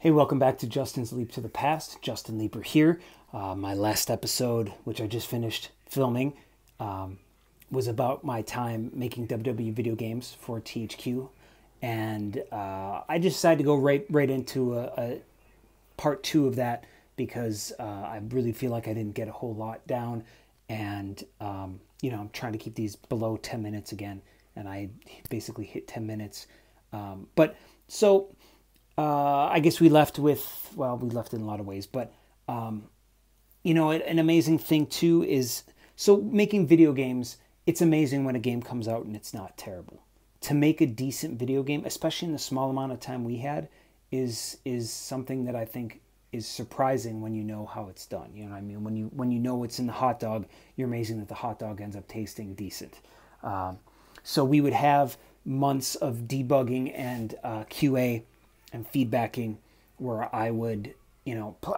Hey, welcome back to Justin's Leap to the Past. Justin Leeper here. My last episode, which I just finished filming, was about my time making WWE video games for THQ. And I just decided to go right into a part two of that because I really feel like I didn't get a whole lot down. And, I'm trying to keep these below 10 minutes again. And I basically hit 10 minutes. I guess we left with, we left in a lot of ways, but, an amazing thing too is, so making video games, it's amazing when a game comes out and it's not terrible. To make a decent video game, especially in the small amount of time we had, is something that I think is surprising when you know how it's done. You know what I mean? When you know what's in the hot dog, you're amazing that the hot dog ends up tasting decent. So we would have months of debugging and QA and feedbacking where I would,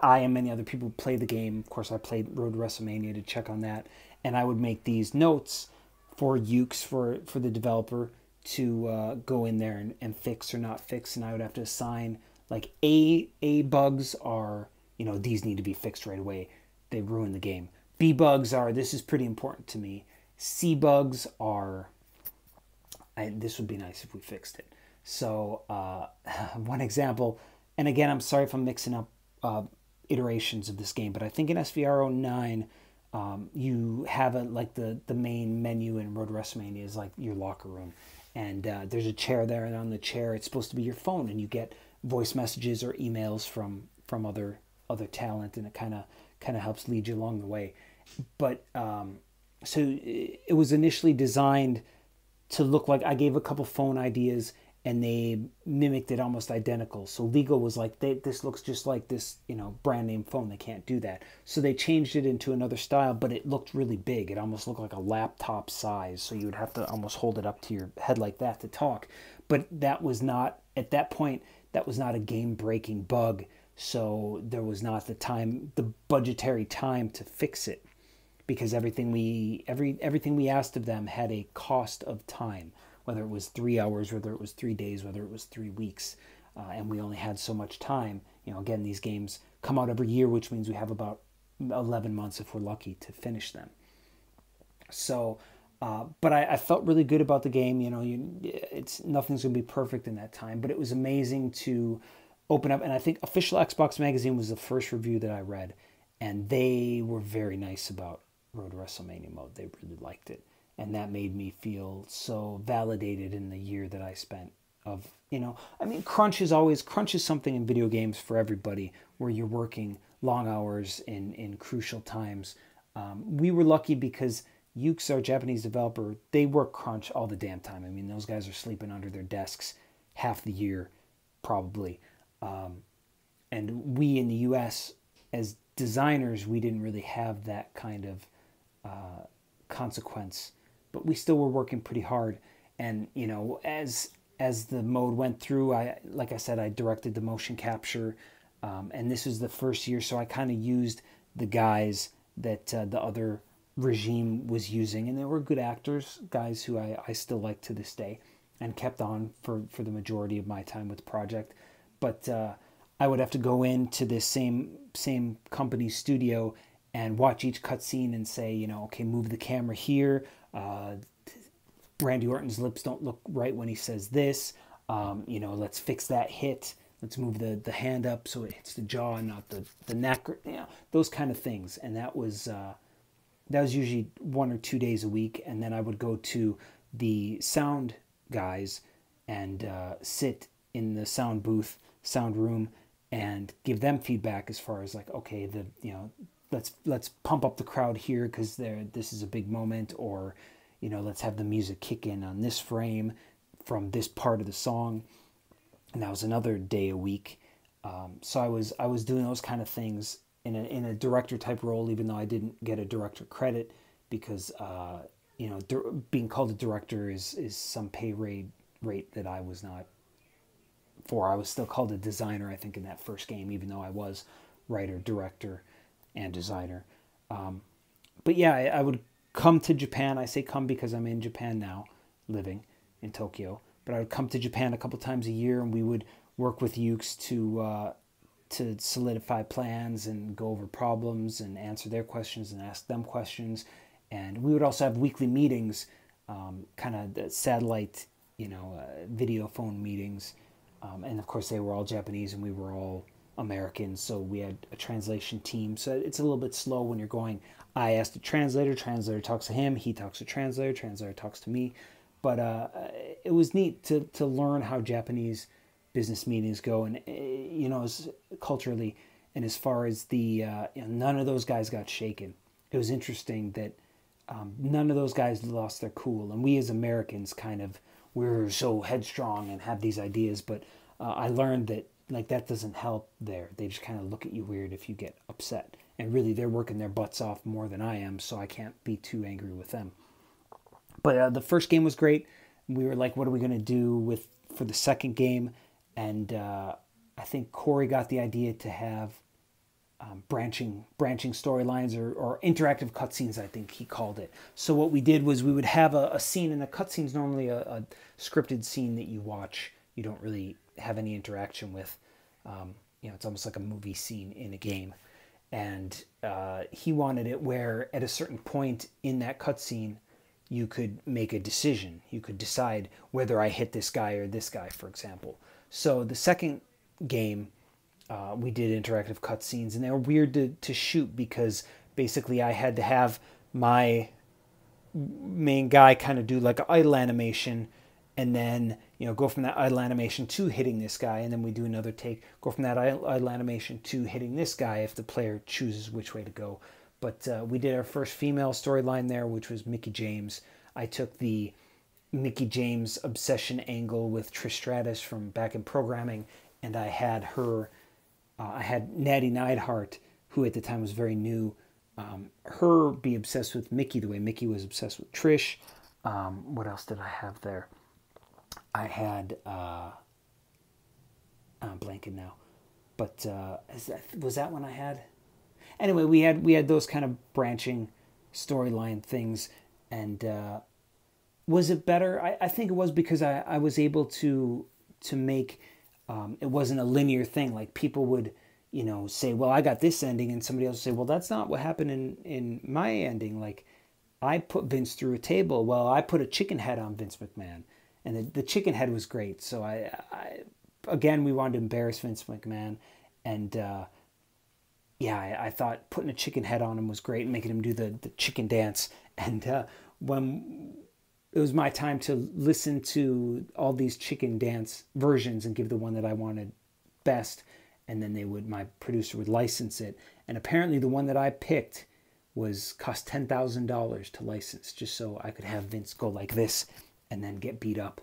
I and many other people play the game. Of course, I played Road to WrestleMania to check on that. And I would make these notes for Ukes, for the developer, to go in there and fix or not fix. And I would have to assign, like, A bugs are, these need to be fixed right away. They ruin the game. B bugs are, this is pretty important to me. C bugs are, this would be nice if we fixed it. So one example, and again, I'm sorry if I'm mixing up iterations of this game, but I think in SVR09, you have the main menu in Road to WrestleMania is like your locker room. And there's a chair there, and on the chair, it's supposed to be your phone, and you get voice messages or emails from other talent, and it kind of helps lead you along the way. But so it was initially designed to look like, I gave a couple phone ideas and they mimicked it almost identical. So legal was like, this looks just like this, brand name phone. They can't do that. So they changed it into another style, but it looked really big. It almost looked like a laptop size. So you would have to almost hold it up to your head like that to talk. But that was not, at that point, that was not a game-breaking bug. So there was not the budgetary time to fix it, because everything we asked of them had a cost of time, whether it was 3 hours, whether it was 3 days, whether it was 3 weeks, and we only had so much time. Again, these games come out every year, which means we have about 11 months if we're lucky to finish them. So, but I felt really good about the game. Nothing's going to be perfect in that time, but it was amazing to open up. And I think Official Xbox Magazine was the first review that I read, and they were very nice about Road to WrestleMania mode. They really liked it. And that made me feel so validated in the year that I spent of, crunch is something in video games for everybody, where you're working long hours in crucial times. We were lucky because Ukes, our Japanese developer, they work crunch all the damn time. Those guys are sleeping under their desks half the year, probably. And we in the US, as designers, we didn't really have that kind of consequence. But we still were working pretty hard. And, as the mode went through, like I said, I directed the motion capture. And this was the first year, so I kind of used the guys that the other regime was using. And they were good actors, guys who I still like to this day, and kept on for the majority of my time with the project. But I would have to go into this same company's studio and watch each cutscene and say, okay, move the camera here. Randy Orton's lips don't look right when he says this. Let's fix that hit. Let's move the hand up so it hits the jaw and not the neck. Those kind of things. And that was usually 1 or 2 days a week. And then I would go to the sound guys and sit in the sound booth, sound room, and give them feedback as far as like, okay, let's pump up the crowd here because this is a big moment, or let's have the music kick in on this frame from this part of the song. And that was another day a week. So I was doing those kind of things in a director type role, even though I didn't get a director credit, because being called a director is some pay rate that I was not for. I was still called a designer, I think, in that first game, even though I was writer, director, and designer. But yeah, I would come to Japan. I say come because I'm in Japan now, living in Tokyo. But I would come to Japan a couple times a year, and we would work with Ukes to solidify plans and go over problems and answer their questions and ask them questions. And we would also have weekly meetings, kind of the satellite, video phone meetings. And of course, they were all Japanese and we were all Americans, so we had a translation team. So it's a little bit slow when you're going. I ask the translator, translator talks to him, he talks to translator, translator talks to me. But it was neat to learn how Japanese business meetings go, and as culturally, and as far as the none of those guys got shaken. It was interesting that none of those guys lost their cool, and we as Americans we're so headstrong and have these ideas, but I learned that that doesn't help there. They just kind of look at you weird if you get upset. And really, they're working their butts off more than I am, so I can't be too angry with them. But the first game was great. We were like, what are we going to do for the second game? And I think Corey got the idea to have branching storylines or interactive cutscenes, I think he called it. So what we did was we would have a scene, and the cutscene's normally a scripted scene that you watch. You don't really have any interaction with. It's almost like a movie scene in a game. And he wanted it where at a certain point in that cutscene, you could make a decision. You could decide whether I hit this guy or this guy, for example. So the second game, we did interactive cutscenes, and they were weird to shoot because basically I had to have my main guy kind of do like an idle animation, and then go from that idle animation to hitting this guy, and then we do another take, go from that idle animation to hitting this guy if the player chooses which way to go. But we did our first female storyline there, which was Mickie James. I took the Mickie James obsession angle with Trish Stratus from back in programming, and I had her, I had Natty Neidhart, who at the time was very new, her be obsessed with Mickie the way Mickie was obsessed with Trish. What else did I have there? I had, I'm blanking now, but was that one I had? Anyway, we had those kind of branching storyline things, and was it better? I think it was because I was able to make it wasn't a linear thing. Like people would say, well, I got this ending, and somebody else would say, well, that's not what happened in my ending. Like I put Vince through a table. Well, I put a chicken head on Vince McMahon, and the chicken head was great. So I again, we wanted to embarrass Vince McMahon, and I thought putting a chicken head on him was great, and making him do the chicken dance. And when it was my time to listen to all these chicken dance versions and give the one that I wanted best, and then my producer would license it. And apparently the one that I picked cost $10,000 to license, just so I could have Vince go like this and then get beat up.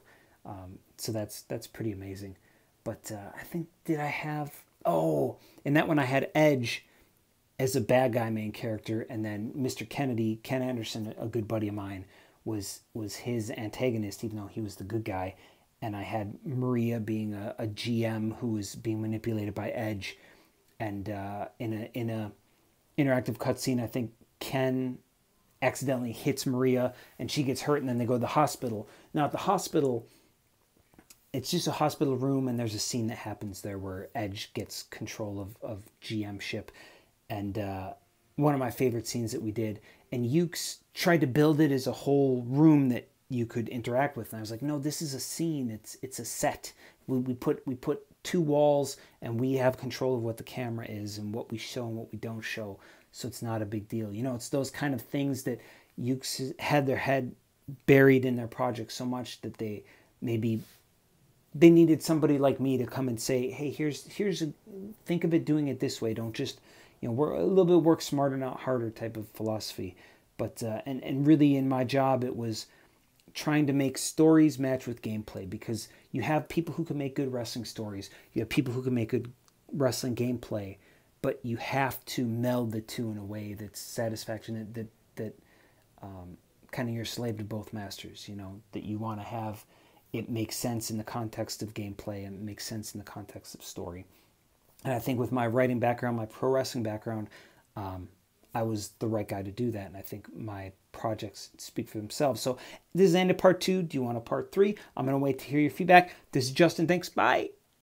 So that's pretty amazing. But I think, did I have... Oh, in that one I had Edge as a bad guy main character, and then Mr. Kennedy, Ken Anderson, a good buddy of mine, was his antagonist, even though he was the good guy. And I had Maria being a GM who was being manipulated by Edge. And in a interactive cutscene, I think Ken accidentally hits Maria, and she gets hurt, and then they go to the hospital. Now at the hospital, it's just a hospital room, and there's a scene that happens there where Edge gets control of GM ship. And one of my favorite scenes that we did, and Ukes tried to build it as a whole room that you could interact with. And I was like, no, this is a scene. It's a set. We put 2 walls, and we have control of what the camera is and what we show and what we don't show. So it's not a big deal. It's those kind of things that Ukes had their head buried in their project so much that they needed somebody like me to come and say, hey, think of it doing it this way. Don't just, we're a little bit work smarter, not harder type of philosophy. But, and really in my job, it was trying to make stories match with gameplay, because you have people who can make good wrestling stories. You have people who can make good wrestling gameplay, but you have to meld the two in a way that's satisfaction, that kind of you're a slave to both masters, that you want to have it makes sense in the context of gameplay and makes sense in the context of story. And I think with my writing background, my pro wrestling background, I was the right guy to do that. And I think my projects speak for themselves. So this is the end of part 2. Do you want a part 3? I'm going to wait to hear your feedback. This is Justin. Thanks. Bye.